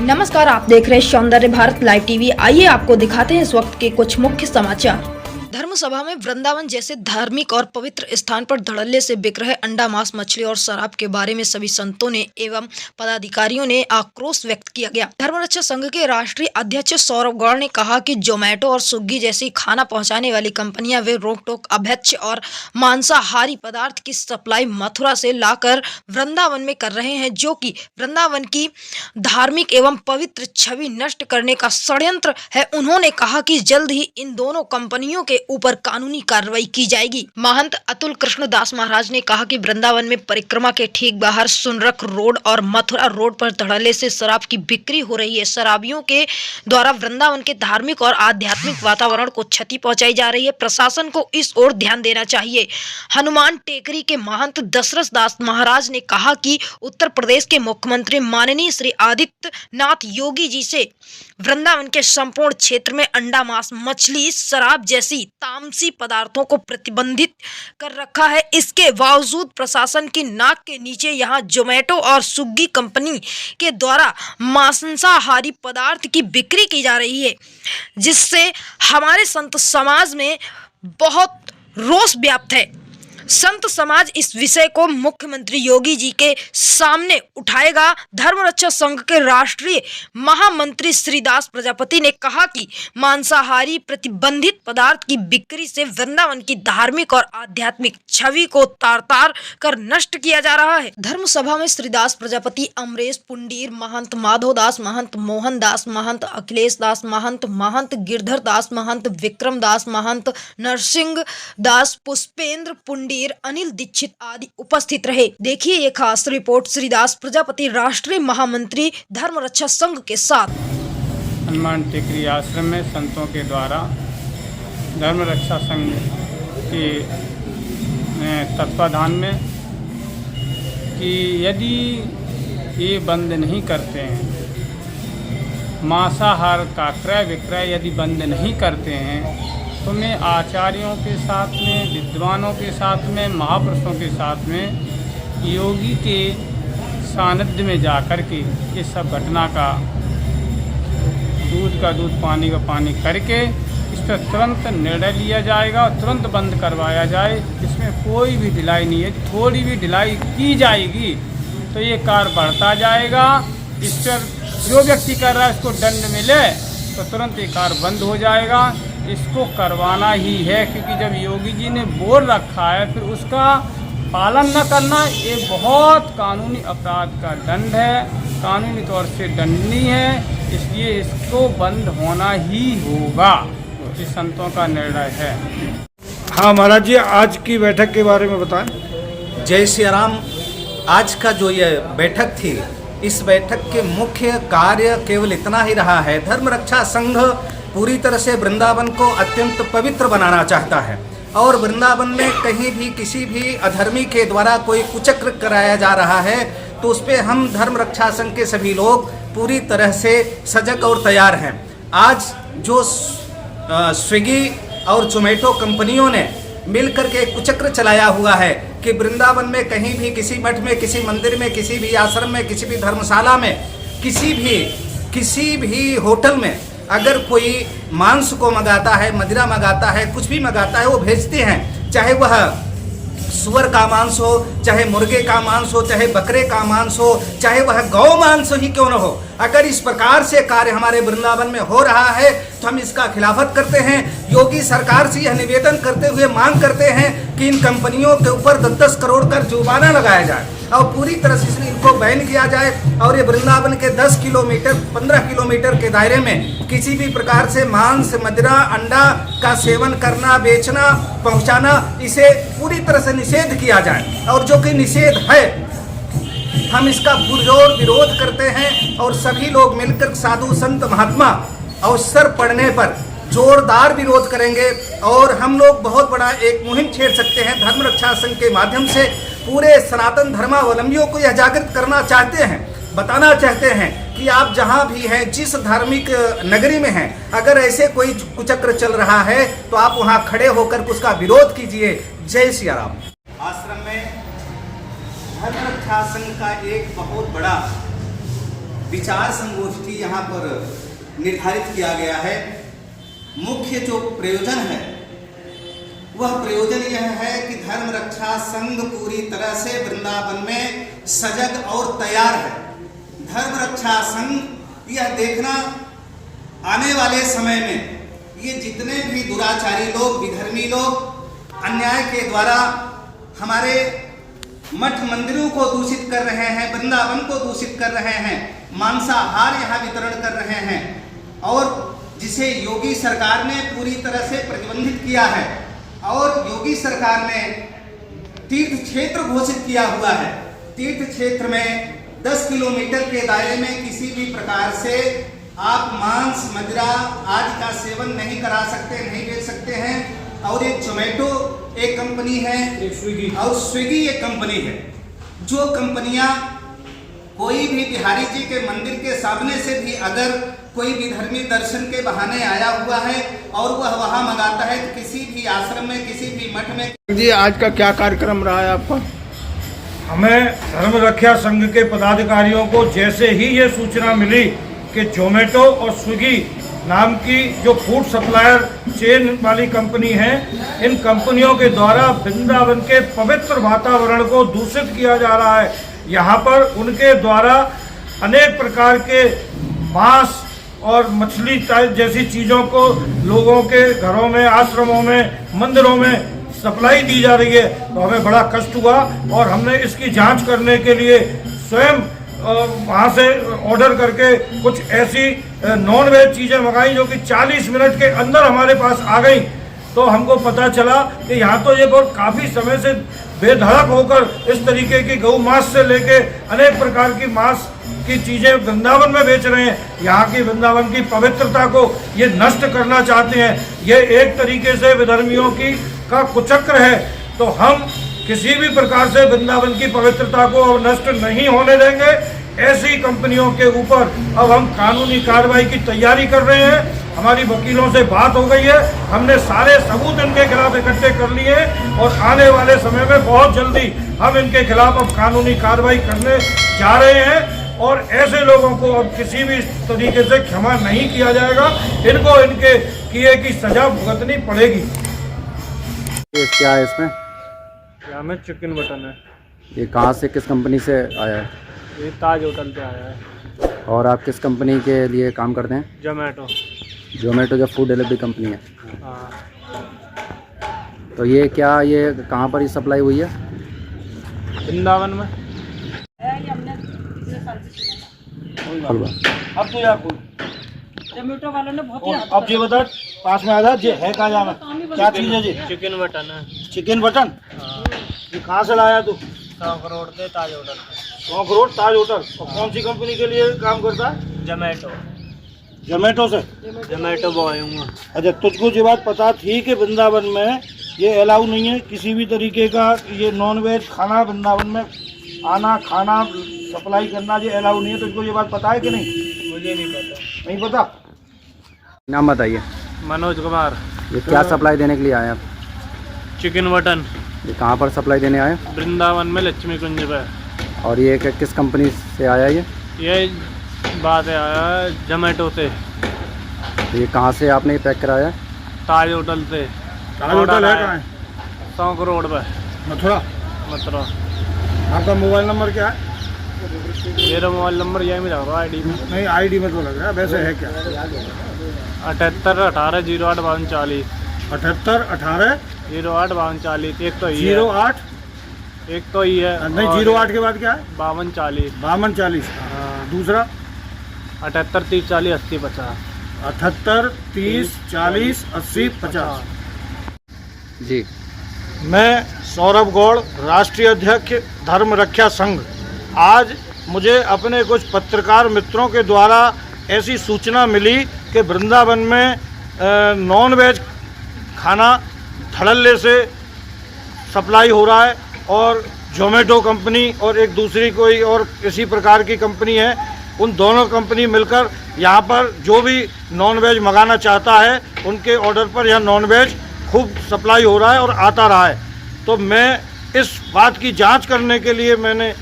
नमस्कार, आप देख रहे हैं सौंदर्य भारत लाइव टीवी। आइए आपको दिखाते हैं इस वक्त के कुछ मुख्य समाचार। धर्म सभा में वृंदावन जैसे धार्मिक और पवित्र स्थान पर धड़ल्ले से बिक रहे अंडा, मांस, मछली और शराब के बारे में सभी संतों ने एवं पदाधिकारियों ने आक्रोश व्यक्त किया गया। धर्म रक्षा संघ के राष्ट्रीय अध्यक्ष सौरभ गौड़ ने कहा कि जोमेटो और स्विगी जैसी खाना पहुंचाने वाली कंपनियां वे रोक-टोक अभ्यक्ष और मांसाहारी पदार्थ की सप्लाई मथुरा से लाकर वृंदावन में कर रहे हैं, जो कि वृंदावन की धार्मिक एवं पवित्र छवि नष्ट करने का षड्यंत्र है। उन्होंने कहा कि जल्द ही इन दोनों कंपनियों के ऊपर कानूनी कार्रवाई की जाएगी। महंत अतुल कृष्ण दास महाराज ने कहा कि वृंदावन में परिक्रमा के ठीक बाहर सुनरख रोड और मथुरा रोड पर धड़ल्ले से शराब की बिक्री हो रही है। शराबियों के द्वारा वृंदावन के धार्मिक और आध्यात्मिक वातावरण को क्षति पहुंचाई जा रही है। प्रशासन को इस ओर ध्यान देना चाहिए। हनुमान टेकरी के महंत दशरथ दास महाराज ने कहा कि उत्तर प्रदेश के मुख्यमंत्री माननीय श्री आदित्यनाथ योगी जी से वृंदावन के संपूर्ण क्षेत्र में अंडा, मांस, मछली, शराब जैसी तामसी पदार्थों को प्रतिबंधित कर रखा है। इसके बावजूद प्रशासन की नाक के नीचे यहां जोमेटो और स्विगी कंपनी के द्वारा मांसाहारी पदार्थ की बिक्री की जा रही है, जिससे हमारे संत समाज में बहुत रोष व्याप्त है। संत समाज इस विषय को मुख्यमंत्री योगी जी के सामने उठाएगा। धर्म रक्षा संघ के राष्ट्रीय महामंत्री श्रीदास प्रजापति ने कहा कि मांसाहारी प्रतिबंधित पदार्थ की बिक्री से वृंदावन की धार्मिक और आध्यात्मिक छवि को तार-तार कर नष्ट किया जा रहा है। धर्म सभा में श्रीदास प्रजापति, अमरेश पुंडीर, महंत माधव दास, महंत मोहन दास, महंत अखिलेश दास, महंत गिरधर दास, महंत विक्रम दास, महंत नरसिंह दास, पुष्पेंद्र पुंडीर, अनिल दीक्षित आदि उपस्थित रहे। देखिए ये खास रिपोर्ट श्रीदास प्रजापति, राष्ट्रीय महामंत्री धर्म रक्षा संघ के साथ। हनुमान टेकरी आश्रम में संतों के द्वारा धर्म रक्षा संघ के तत्वाधान में कि यदि ये बंद नहीं करते हैं, मांसाहार का क्रय विक्रय यदि बंद नहीं करते हैं, तो मैं आचार्यों के साथ में, विद्वानों के साथ में, महापुरुषों के साथ में योगी के सानिध्य में जाकर के इस सब घटना का दूध का दूध, पानी का पानी करके इस पर तुरंत निर्णय लिया जाएगा और तुरंत बंद करवाया जाए। इसमें कोई भी ढिलाई नहीं है। थोड़ी भी ढिलाई की जाएगी तो ये कार्य बढ़ता जाएगा। इस पर जो व्यक्ति कर रहा है इसको दंड मिले तो तुरंत ये कार्य बंद हो जाएगा। इसको करवाना ही है, क्योंकि जब योगी जी ने बोल रखा है फिर उसका पालन न करना ये बहुत कानूनी अपराध का दंड है, कानूनी तौर से दंडनीय है। इसलिए इसको बंद होना ही होगा। तो इस संतों का निर्णय है। हाँ महाराज जी, आज की बैठक के बारे में बताएं। जय श्री राम। आज का जो ये बैठक थी, इस बैठक के मुख्य कार्य केवल इतना ही रहा है। धर्म रक्षा संघ पूरी तरह से वृंदावन को अत्यंत पवित्र बनाना चाहता है और वृंदावन में कहीं भी किसी भी अधर्मी के द्वारा कोई कुचक्र कराया जा रहा है तो उस पर हम धर्म रक्षा संघ के सभी लोग पूरी तरह से सजग और तैयार हैं। आज जो स्विगी और जोमेटो कंपनियों ने मिलकर के कुचक्र चलाया हुआ है कि वृंदावन में कहीं भी किसी मठ में, किसी मंदिर में, किसी भी आश्रम में, किसी भी धर्मशाला में, किसी भी होटल में अगर कोई मांस को मंगाता है, मदिरा मंगाता है, कुछ भी मंगाता है, वो भेजते हैं। चाहे वह सुअर का मांस हो, चाहे मुर्गे का मांस हो, चाहे बकरे का मांस हो, चाहे वह गौ मांस ही क्यों न हो। अगर इस प्रकार से कार्य हमारे वृंदावन में हो रहा है तो हम इसका खिलाफत करते हैं। योगी सरकार से यह निवेदन करते हुए मांग करते हैं कि इन कंपनियों के ऊपर 10-10 करोड़ का जुर्माना लगाया जाए और पूरी तरह से इनको बैन किया जाए और ये वृंदावन के 10 किलोमीटर 15 किलोमीटर के दायरे में किसी भी प्रकार से मांस, मदिरा, अंडा का सेवन करना, बेचना, पहुंचाना, इसे पूरी तरह से निषेध किया जाए। और जो कि निषेध है, हम इसका पुरजोर विरोध करते हैं और सभी लोग मिलकर साधु संत महात्मा अवसर पड़ने पर जोरदार विरोध करेंगे और हम लोग बहुत बड़ा एक मुहिम छेड़ सकते हैं। धर्म रक्षा संघ के माध्यम से पूरे सनातन धर्मावलंबियों को यह जागृत करना चाहते हैं, बताना चाहते हैं कि आप जहां भी हैं, जिस धार्मिक नगरी में हैं, अगर ऐसे कोई कुचक्र चल रहा है तो आप वहां खड़े होकर उसका विरोध कीजिए। जय श्री राम। आश्रम में धर्म रक्षा संघ का एक बहुत बड़ा विचार संगोष्ठी यहाँ पर निर्धारित किया गया है। मुख्य जो प्रयोजन है वह प्रयोजन यह है कि धर्म रक्षा संघ पूरी तरह से वृंदावन में सजग और तैयार है। धर्म रक्षा संघ यह देखना आने वाले समय में ये जितने भी दुराचारी लोग, विधर्मी लोग अन्याय के द्वारा हमारे मठ मंदिरों को दूषित कर रहे हैं, वृंदावन को दूषित कर रहे हैं, मांसाहार यहाँ वितरण कर रहे हैं और जिसे योगी सरकार ने पूरी तरह से प्रतिबंधित किया है और योगी सरकार ने तीर्थ क्षेत्र घोषित किया हुआ है। तीर्थ क्षेत्र में 10 किलोमीटर के दायरे में किसी भी प्रकार से आप मांस, मदिरा आदि का सेवन नहीं करा सकते, नहीं बेच सकते हैं। और एक जोमेटो एक कंपनी है और स्विगी एक कंपनी है, जो कंपनियां कोई भी बिहारी जी के मंदिर के सामने से भी अगर कोई विधर्मी दर्शन के बहाने आया हुआ है और वह वहां मंगाता है तो किसी भी आश्रम में, किसी भी मठ में। जी, आज का क्या कार्यक्रम रहा है आपका? हमें धर्म रक्षा संघ के पदाधिकारियों को जैसे ही ये सूचना मिली कि जोमेटो और स्विगी नाम की जो फूड सप्लायर चेन वाली कंपनी है, इन कंपनियों के द्वारा वृंदावन के पवित्र वातावरण को दूषित किया जा रहा है। यहाँ पर उनके द्वारा अनेक प्रकार के मांस और मछली जैसी चीज़ों को लोगों के घरों में, आश्रमों में, मंदिरों में सप्लाई दी जा रही है, तो हमें बड़ा कष्ट हुआ और हमने इसकी जांच करने के लिए स्वयं वहाँ से ऑर्डर करके कुछ ऐसी नॉन वेज चीज़ें मंगाई जो कि 40 मिनट के अंदर हमारे पास आ गई। तो हमको पता चला कि यहाँ तो ये बहुत काफ़ी समय से बेधड़क होकर इस तरीके की गौ मांस से लेके अनेक प्रकार की मांस की चीज़ें वृंदावन में बेच रहे हैं। यहाँ की वृंदावन की पवित्रता को ये नष्ट करना चाहते हैं। ये एक तरीके से विधर्मियों का कुचक्र है। तो हम किसी भी प्रकार से वृंदावन की पवित्रता को नष्ट नहीं होने देंगे। ऐसी कंपनियों के ऊपर अब हम कानूनी कार्रवाई की तैयारी कर रहे हैं। हमारी वकीलों से बात हो गई है, हमने सारे सबूत इनके खिलाफ इकट्ठे कर लिए हैं और आने वाले समय में बहुत जल्दी हम इनके खिलाफ अब कानूनी कार्रवाई करने जा रहे हैं और ऐसे लोगों को अब किसी भी तरीके से क्षमा नहीं किया जाएगा। इनको इनके किए की सजा भुगतनी पड़ेगी। क्या है इसमें? यहाँ में चिकन बटन है। ये कहाँ से, किस कंपनी से आया है? ये ताज होटल पे आया है। और आप किस कंपनी के लिए काम करते हैं? जोमेटो। जोमेटो जो फूड डिलीवरी कंपनी है। हाँ। तो ये कहाँ पर ये सप्लाई हुई है? वृंदावन में। अब तो यार जोमेटो वालों ने बहुत अब जी बता, पास में आधा जी है क्या जाना, क्या चीज़ है जी? चिकन बटन है। Chicken button? ये कहाँ से लाया तू? 100 करोड़ के ताज होटल। 100 करोड़ ताज होटल। और कौन सी कंपनी के लिए काम करता है? जोमेटो। जोमेटो से? जोमेटो बॉय हूँ। अच्छा, तुझको ये बात पता थी कि वृंदावन में ये अलाउ नहीं है किसी भी तरीके का ये नॉन वेज खाना वृंदावन में आना, खाना सप्लाई करना ये अलाउ नहीं है? तुझको ये बात पता है कि नहीं? मुझे नहीं पता। नहीं पता? नाम बताइए। मनोज कुमार। ये क्या सप्लाई देने के लिए आए आप? Chicken button. ये कहाँ पर सप्लाई देने आए? वृंदावन में लक्ष्मी कुंज पे। और ये किस कंपनी से आया ये बात है आया जोमेटो से। तो ये कहाँ से आपने ये पैक कराया? ताज होटल से। ताज होटल है कहाँ है? 100 करोड़ पे। मथुरा। मथुरा। आपका मोबाइल नंबर क्या है? मेरा मोबाइल नंबर यही में लग रहा है, ID में नहीं, ID में तो लग रहा है, वैसे है क्या? 78 18 08 52 40। 78 18 08 52 40। एक तो ही 08 एक तो ही है। नहीं, 08 के बाद क्या है? 52 40। 52 40। दूसरा 78 30 40 80 50। 78 30 40 80 50। जी। मैं सौरभ गौड़, राष्ट्रीय अध्यक्ष धर्म रक्षा संघ। आज मुझे अपने कुछ पत्रकार मित्रों के द्वारा ऐसी सूचना मिली कि वृंदावन में नॉन वेज खाना धड़ल्ले से सप्लाई हो रहा है और जोमेटो कंपनी और एक दूसरी कोई और इसी प्रकार की कंपनी है, उन दोनों कंपनी मिलकर यहाँ पर जो भी नॉन वेज मंगाना चाहता है उनके ऑर्डर पर यह नॉन वेज खूब सप्लाई हो रहा है और आता रहा है। तो मैं इस बात की जांच करने के लिए मैंने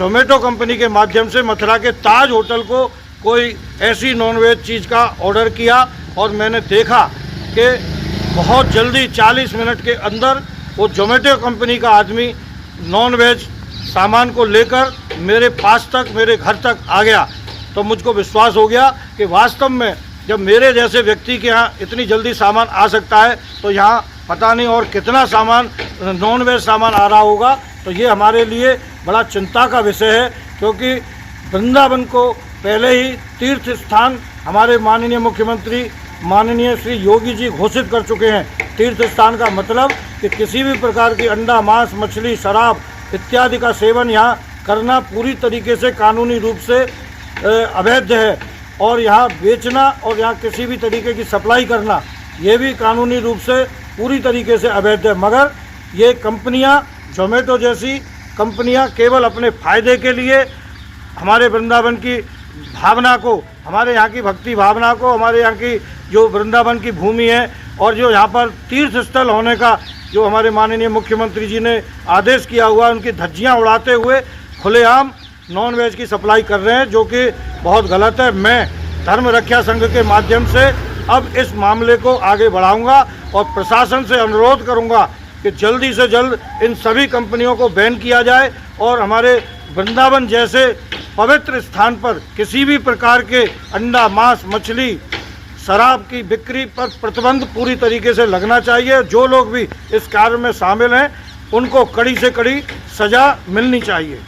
जोमेटो कंपनी के माध्यम से मथुरा के ताज होटल को कोई ऐसी नॉनवेज चीज़ का ऑर्डर किया और मैंने देखा कि बहुत जल्दी 40 मिनट के अंदर वो जोमेटो कंपनी का आदमी नॉनवेज सामान को लेकर मेरे पास तक, मेरे घर तक आ गया। तो मुझको विश्वास हो गया कि वास्तव में जब मेरे जैसे व्यक्ति के यहाँ इतनी जल्दी सामान आ सकता है तो यहाँ पता नहीं और कितना सामान नॉनवेज सामान आ रहा होगा। तो ये हमारे लिए बड़ा चिंता का विषय है, क्योंकि वृंदावन को पहले ही तीर्थ स्थान हमारे माननीय मुख्यमंत्री माननीय श्री योगी जी घोषित कर चुके हैं। तीर्थ स्थान का मतलब कि किसी भी प्रकार की अंडा, मांस, मछली, शराब इत्यादि का सेवन यहाँ करना पूरी तरीके से कानूनी रूप से अवैध है, और यहाँ बेचना और यहाँ किसी भी तरीके की सप्लाई करना ये भी कानूनी रूप से पूरी तरीके से अवैध है। मगर ये कंपनियाँ, जोमेटो जैसी कंपनियाँ केवल अपने फ़ायदे के लिए हमारे वृंदावन की भावना को, हमारे यहाँ की भक्ति भावना को, हमारे यहाँ की जो वृंदावन की भूमि है और जो यहाँ पर तीर्थ स्थल होने का जो हमारे माननीय मुख्यमंत्री जी ने आदेश किया हुआ, उनकी धज्जियाँ उड़ाते हुए खुलेआम नॉनवेज की सप्लाई कर रहे हैं, जो कि बहुत गलत है। मैं धर्म रक्षा संघ के माध्यम से अब इस मामले को आगे बढ़ाऊंगा और प्रशासन से अनुरोध करूंगा कि जल्दी से जल्द इन सभी कंपनियों को बैन किया जाए और हमारे वृंदावन जैसे पवित्र स्थान पर किसी भी प्रकार के अंडा, मांस, मछली, शराब की बिक्री पर प्रतिबंध पूरी तरीके से लगना चाहिए। जो लोग भी इस कार्य में शामिल हैं उनको कड़ी से कड़ी सज़ा मिलनी चाहिए।